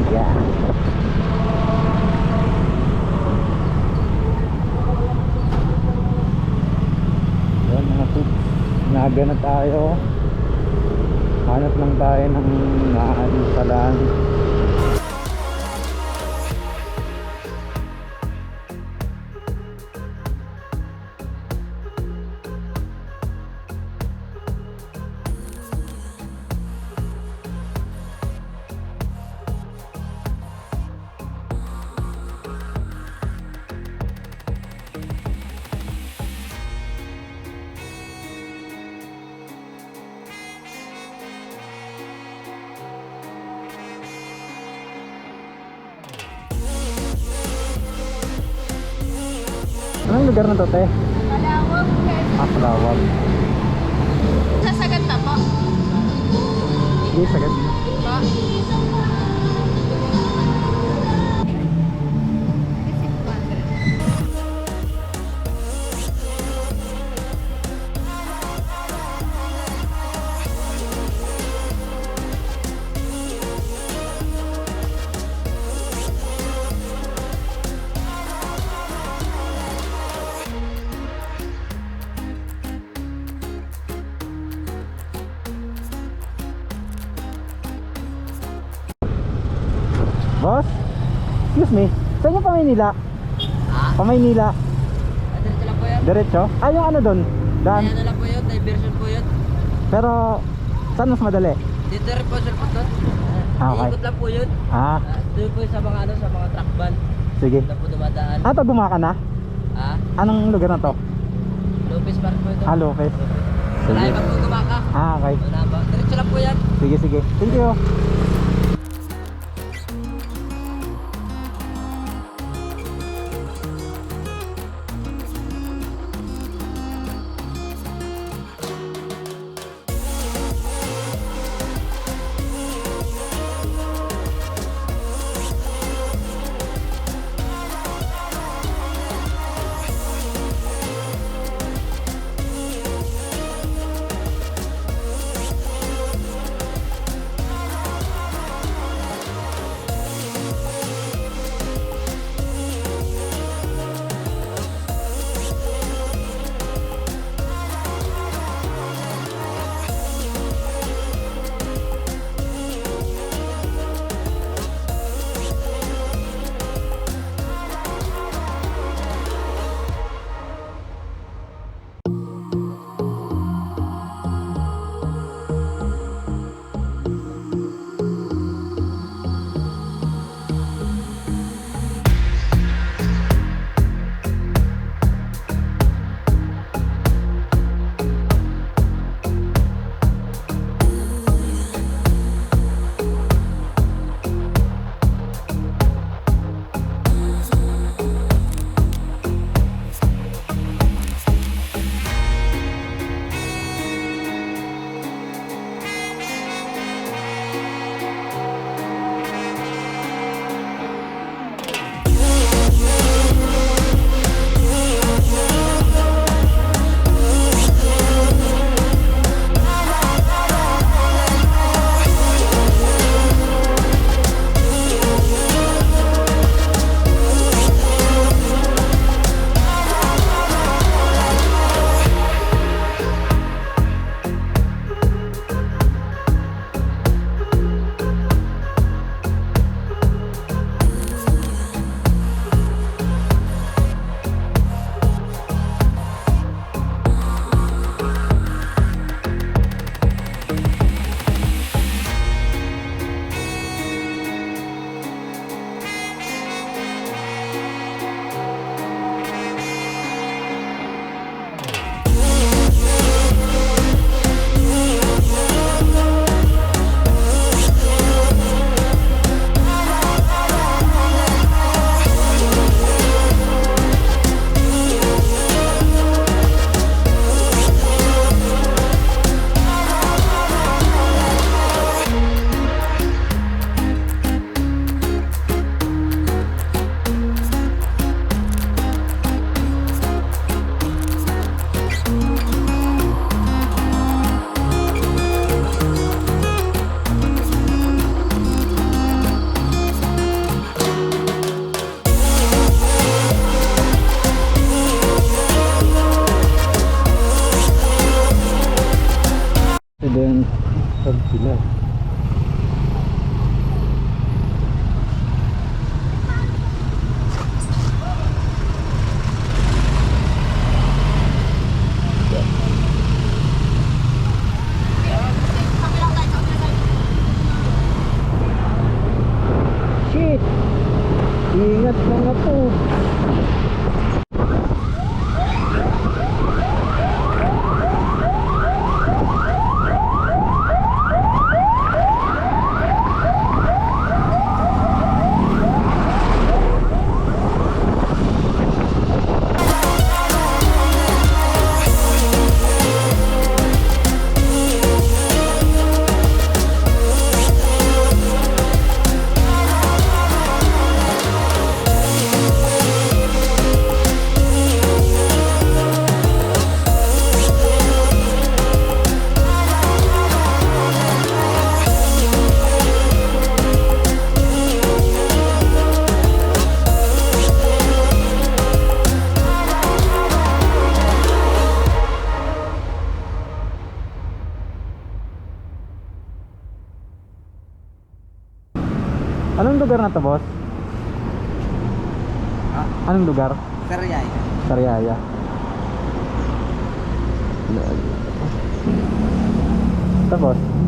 Naga. Yan mga toots. Naga na tayo. Hanap lang tayo ng naalinsalan. Anong lugar na to, te? Palawag. Palawag. Sasagat na po. Hindi, sagad. Po. Boss? Excuse me. Saan yung Pamaynila? Pamaynila. Diretso lang po yun. Diretso? Ah, yung ano doon? Daan. Ano lang po yun, diversion po yun. Pero, saan mas madali? Dito rin po sa doon. Ah, okay. Ikot lang po yun. Ah, Doon po sa mga ano, sa mga truck van. sige. Na po dumadaan. Ah, pag bumaka na? Ah, Anong lugar na to? Lopez Park po ito. Ah, Lopez. Sige. Malayo pa po gumaka. Ah, okay. Wala ba? Diretso lang po yan. Sige, sige. Thank you. Ingat mga po. Anong lugar na to, boss? Ha? Anong lugar? Karyay. Sariaya. Ito, boss.